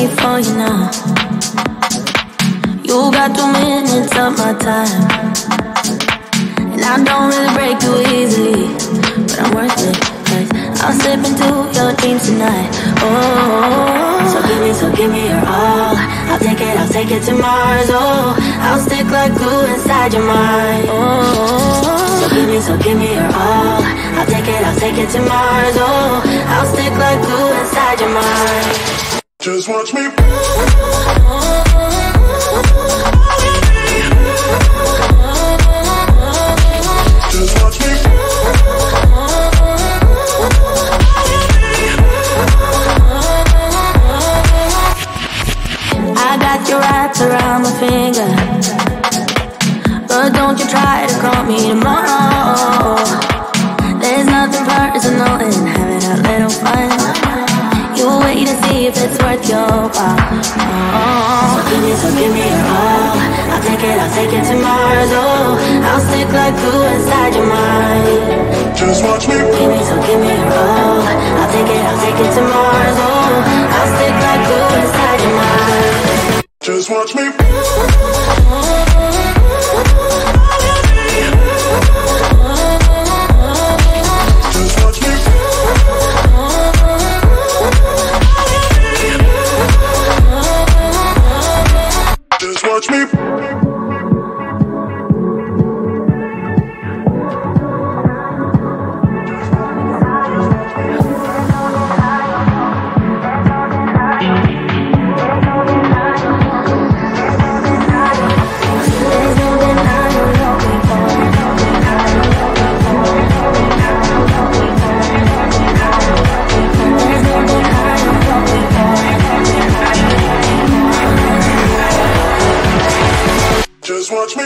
before you now. You got 2 minutes of my time, and I don't really break too easily, but I'm worth it, 'cause I'll slip into your dreams tonight. Oh, so give me your all. I'll take it to Mars. Oh, I'll stick like glue inside your mind. Oh, so give me your all. I'll take it to Mars. Oh, I'll stick like glue inside your mind. Just watch me. Just watch me. I got your wrapped around my finger, but don't you try to call me tomorrow. There's nothing personal in having a little fun. You wait to see if it's worth your while. Oh, so give me your all. I'll take it to Mars. Oh, I'll stick like glue inside your mind. Just watch me. Give me your all. I'll take it to Mars. Oh, I'll stick like glue inside your mind. Just watch me. Just watch me. Just watch me. Just watch me.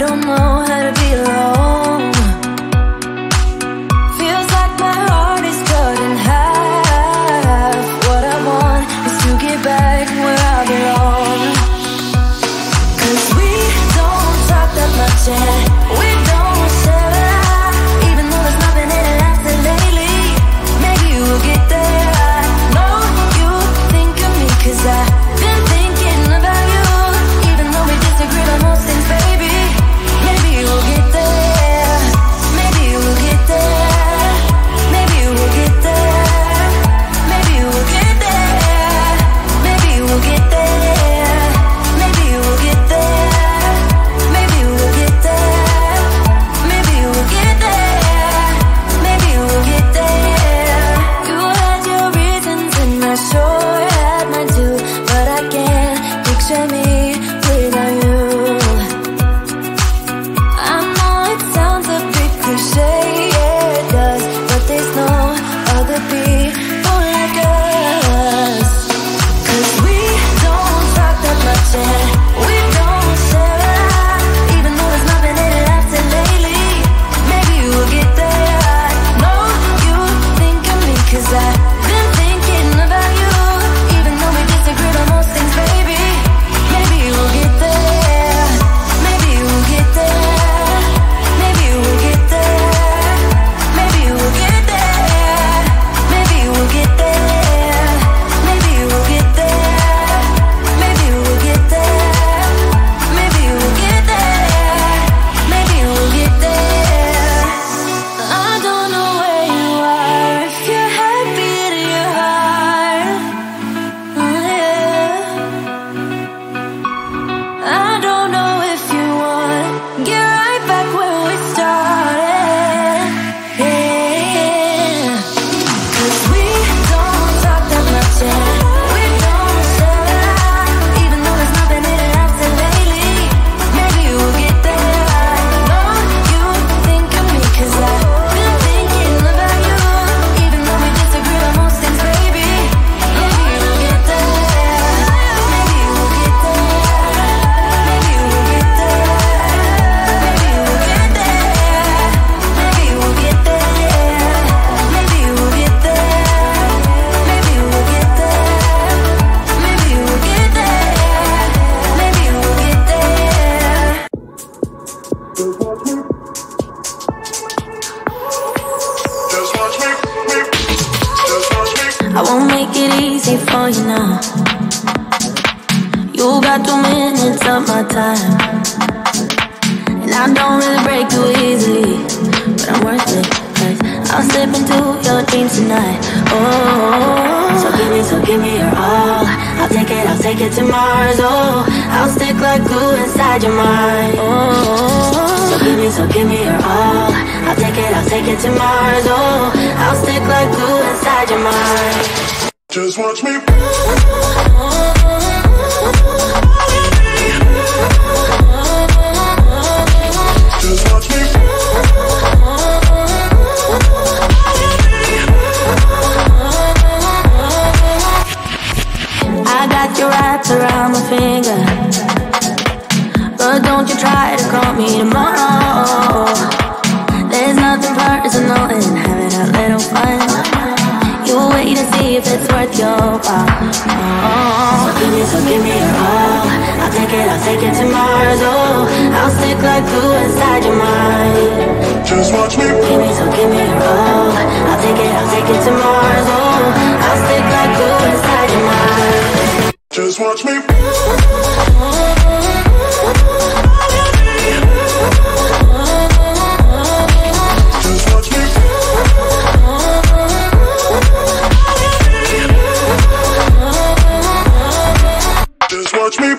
don't know how to be alone. Feels like my heart is cut in half. What I want is to get back where I belong. 'Cause we don't talk that much and we don't share a lot. Even though there's nothing in it lasting lately, maybe we'll get there. I know you think of me 'cause I've been thinking about you. Even though we disagree on most things, baby, maybe we'll get there. Maybe we'll get there. Maybe we'll get there. Maybe we'll get there. Maybe we'll get there. Maybe we'll get there. Maybe we'll get there. Maybe we'll get there. Maybe we'll get there. You had your reasons and I sure had mine too, but I can't picture me without you. I know it sounds a bit cliche, yeah, it does, but there's no other people like us. 'Cause we don't talk that much and we don't share a lot. Even though there's nothing in it lasting lately, maybe we'll get there. I know you think of me 'cause I've been thinking about you. Even though we disagree on most things, baby, maybe we'll get there. Maybe we'll get there. Maybe we'll get there. Maybe we'll get there. Maybe we'll get there. Maybe we'll get there. Maybe we'll get there. Maybe we'll get there. Maybe we'll get there. I don't know where you are, if you're happy to your heart. Oh, yeah. I don't know if you want get right back where we started. Yeah. 'Cause we don't talk that much and we don't share a lot. Even though there's nothing in it lasting lately, maybe we'll get there. I know you think of me 'cause I've been thinking about you. Even though we disagree on most things, baby, maybe we'll get there. Maybe we'll get there. Maybe we'll get there. Maybe we'll get there. Maybe we'll get there. Maybe we'll get there. Maybe we'll get there. Maybe we'll get there. Maybe we'll get there. Just watch me. Just watch me. I won't make it easy for you now. You got 2 minutes of my time, and I don't really break too easily, but I'm worth it, 'cause I'll slip into your dreams tonight. Oh, so give me your all. I'll take it to Mars. Oh, I'll stick like glue inside your mind. Oh, so give me your all. I'll take it to Mars. Oh, I'll stick like glue inside your mind. Just watch me. Just watch me. I got you wrapped around my finger, but don't you try to call me tomorrow. There's nothing personal in having a little fun. You wait to see if it's worth your while. Oh, so give me your all. I'll take it to Mars. Oh, I'll stick like glue inside your mind. Just watch me. Give me your all. I'll take it to Mars. Oh, I'll stick like glue inside your mind. Just watch me. Just watch me. Just watch me.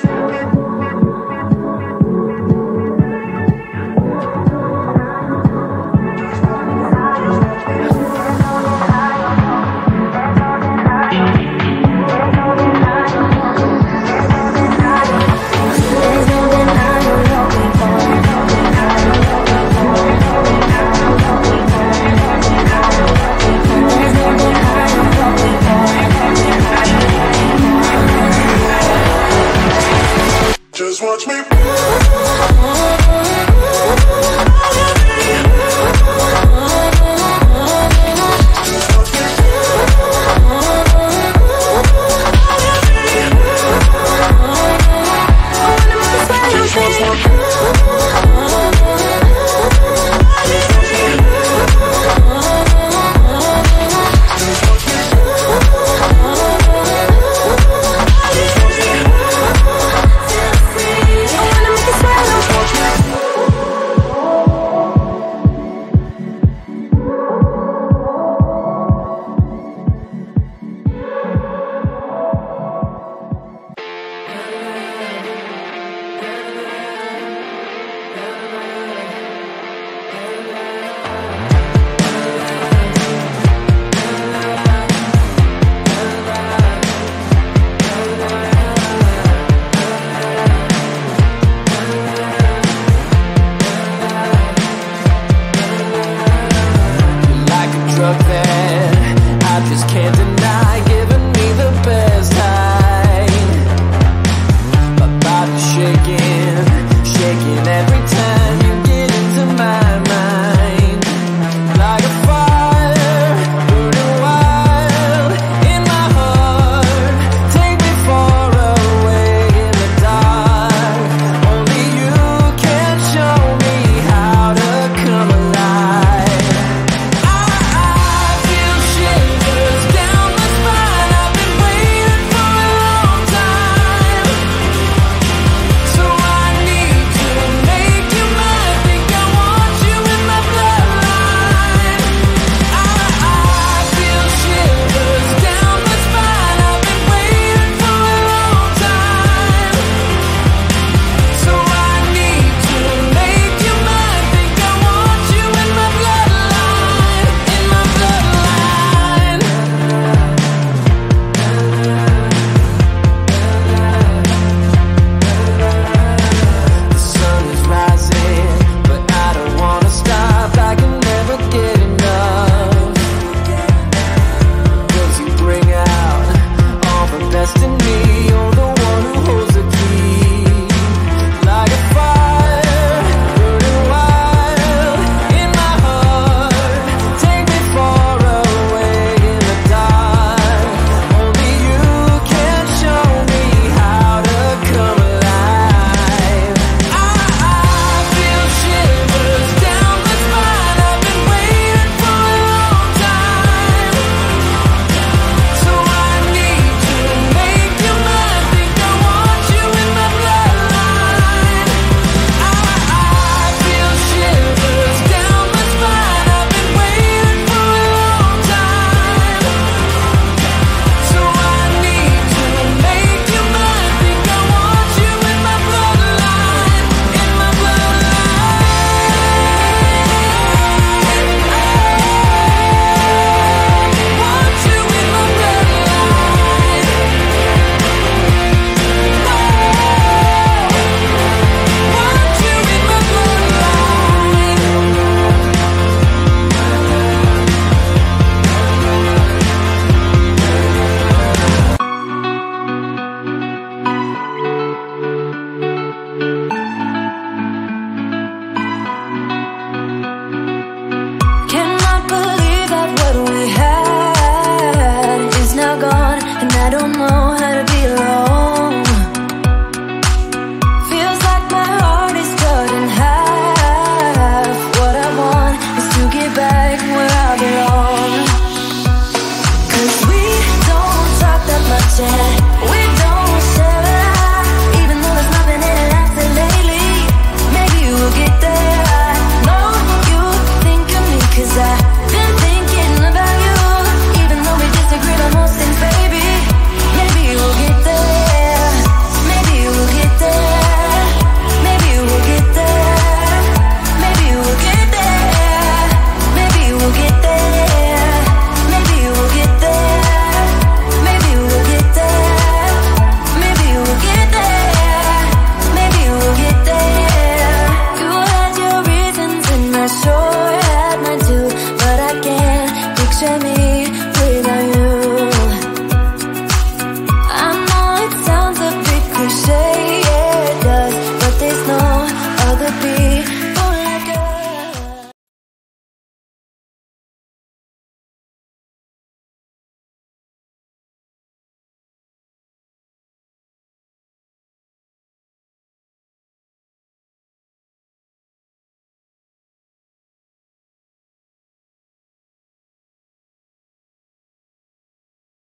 my soul.